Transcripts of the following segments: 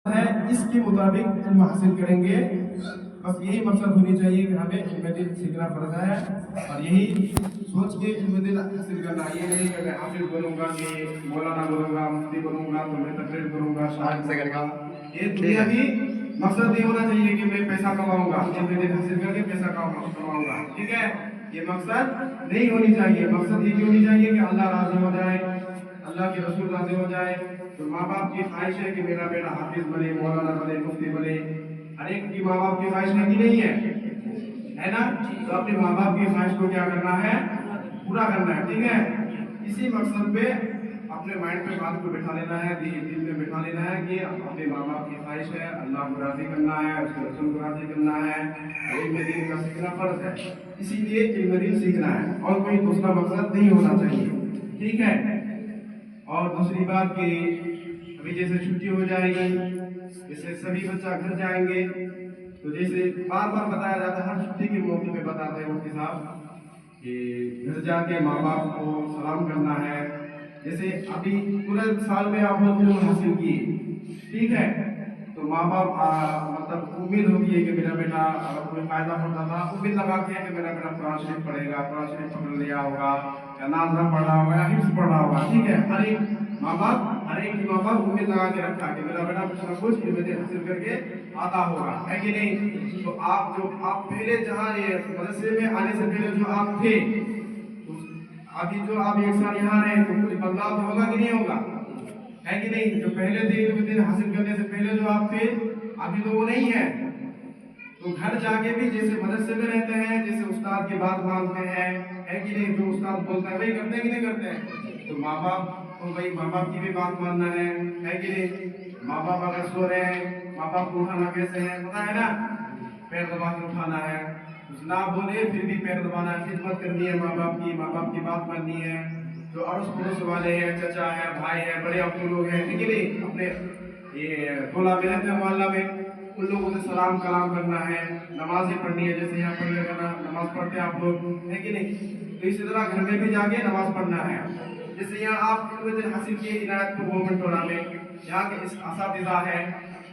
ہے اس کے مطابق علم حاصل کریں گے. بس یہی مقصد ہونی چاہیے کہ ہمیں علم دین سیکھنا فرض ہے اور یہی سوچ کے علم دین حاصل کرنا. یہ نہیں کہ میں حافظ بنوں گا کہ مولانا بنوں گا مفتی بنوں گا تو میں تقریر کروں گا شاعر بنوں گا. یہ دنیاوی مقصد یہ ہونا چاہیے کہ میں پیسہ کماؤں گا علم دین حاصل کر کے پیسہ کماؤں گا. ٹھیک ہے, یہ مقصد نہیں ہونی چاہیے. مقصد یہ ہونی چاہیے کہ اللہ راضی ہو جائے, اللہ کے رسول راضی ہو جائے. تو ماں باپ کی خواہش ہے کہ میرا بیٹا حافظ بنے, مولانا بنے, مفتی بنے. ہر ایک کی ماں باپ کی خواہش ہے کہ نہیں ہے نا. تو اپنے ماں باپ کی خواہش کو کیا کرنا ہے, پورا کرنا ہے. ٹھیک ہے, اسی مقصد پہ اپنے مائنڈ پہ بات کو بٹھا لینا ہے, دل میں بٹھا لینا ہے کہ اپنے ماں باپ کی خواہش ہے, اللہ کو راضی کرنا ہے, اس کے رسول کو راضی کرنا ہے, علم دین کا سیکھنا فرض ہے. اسی لیے علم دین سیکھنا ہے اور کوئی دوسرا مقصد نہیں ہونا چاہیے. ٹھیک ہے, اور دوسری بات کہ ابھی جیسے چھٹی ہو جائے گی, جیسے سبھی بچہ گھر جائیں گے, تو جیسے بار بار بتایا جاتا ہے, ہر چھٹی کے موقع پہ بتاتے ہیں مفتی صاحب کہ گھر جا کے ماں باپ کو سلام کرنا ہے. جیسے ابھی پورے سال میں آپ لوگ علم حاصل کیے, ٹھیک ہے, تو ماں باپ مطلب امید ہوتی ہے کہ میرا بیٹا اگر کوئی فائدہ ہوتا تھا امید لگاتے ہیں کہ میرا بیٹا قرآن شریف پڑھے گا, قرآن شریف پکڑ لیا ہوگا, یا نازرہ پڑھا ہوگا, یا حفظ پڑھا ہوگا. ٹھیک ہے, ہر ایک ماں باپ امید لگا کے رکھا کہ میرا بیٹا کچھ نہ کچھ علم دین حاصل کر کے آتا ہوگا, ہے کہ نہیں. تو آپ پہلے جہاں مدرسے میں آنے سے پہلے جو آپ تھے, ابھی جو آپ ایک سال یہاں رہے تو کچھ بدلاؤ ہوگا کہ نہیں ہوگا, ہے کہ نہیں. جو پہلے تھے علم دین حاصل کرنے سے پہلے جو آپ تھے, ابھی تو وہ نہیں ہے. تو گھر جا کے بھی جیسے مدرسے میں رہتے ہیں, جیسے استاد کی بات مانتے ہیں, ہے کہ نہیں, جو استاد بولتا ہے وہی کرتے ہیں کہ نہیں کرتے ہیں. تو ماں باپ کو بھائی ماں باپ کی بھی بات ماننا ہے کہ نہیں. ماں باپ اگر سو رہے ہیں, ماں باپ کو اٹھانا کیسے ہے پتا ہے نا, پیر دبا کے اٹھانا ہے. کچھ نہ بولے پھر بھی پیر دبانا ہے, خدمت کرنی ہے ماں باپ کی بات ماننی ہے. جو اڑوس پڑوس والے ہیں, چچا ہے, بھائی ہے, بڑے ابو لوگ ہیں, ہے کہ نہیں, اپنے یہ ٹولہ میں رہتے ہیں محلہ میں, ان لوگوں سے سلام کلام کرنا ہے, نمازیں پڑھنی ہے. جیسے یہاں پڑھ لے گا نماز پڑھتے ہیں آپ لوگ, ہے کہ نہیں. تو اسی طرح گھر میں بھی جا کے نماز پڑھنا ہے. جیسے یہاں آپ علم دین حاصل کیے عنایت پور گورنمنٹ ٹولہ میں, یہاں کے اساتذہ ہیں,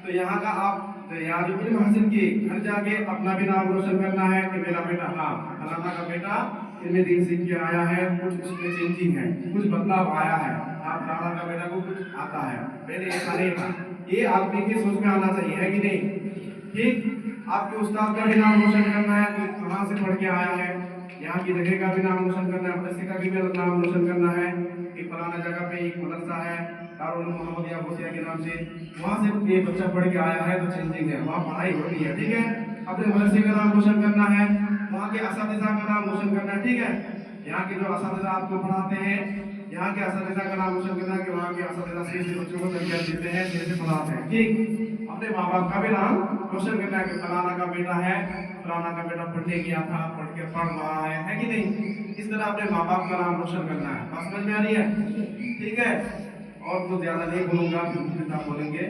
تو یہاں کا آپ یہاں جو علم حاصل کیے گھر جا کے اپنا بھی نام روشن کرنا ہے کہ میرا بیٹا ہاں فلانا کا بیٹا علم دین سیکھ کے آیا ہے, کچھ اس میں چینجنگ ہے, کچھ بدلاؤ آیا ہے, آپ فلانا کا بیٹا کو کچھ آتا ہے, پہلے ایسا نہیں تھا. یہ آدمی کی سوچ میں آنا چاہیے, ہے کہ نہیں. ٹھیک, آپ کے استاد کا بھی نام روشن کرنا ہے, تو کہاں سے پڑھ کے آیا ہے, یہاں کی جگہ کا بھی نام روشن کرنا ہے, مدرسے کا بھی نام روشن کرنا ہے کہ فلانا جگہ پہ ایک مدرسہ ہے دارالعلوم محمدیہ غوثیہ کے نام سے, وہاں سے یہ بچہ پڑھ کے آیا ہے تو چینجنگ ہے, وہاں پڑھائی ہوتی ہے. ٹھیک ہے, اپنے مدرسے کا نام روشن کرنا ہے, وہاں کے اساتذہ کا نام روشن کرنا ہے. ٹھیک ہے, یہاں کے جو اساتذہ آپ کو پڑھاتے ہیں, یہاں کے اساتذہ کا نام روشن کرنا ہے کہ وہاں کے اساتذہ سے بچوں کو تربیت دیتے ہیں, جیسے پڑھاتے ہیں. ٹھیک, اپنے ماں باپ کا بھی نام روشن کرنا ہے کہ فلانا کا بیٹا ہے, فلانا کا بیٹا پڑھنے گیا تھا, پڑھ کے پڑھ رہا ہے کہ نہیں. اس طرح اپنے ماں باپ کا نام روشن کرنا ہے. بات سمجھ میں آ رہی ہے. ٹھیک ہے, اور تو زیادہ نہیں بولوں گا, پھر بولیں گے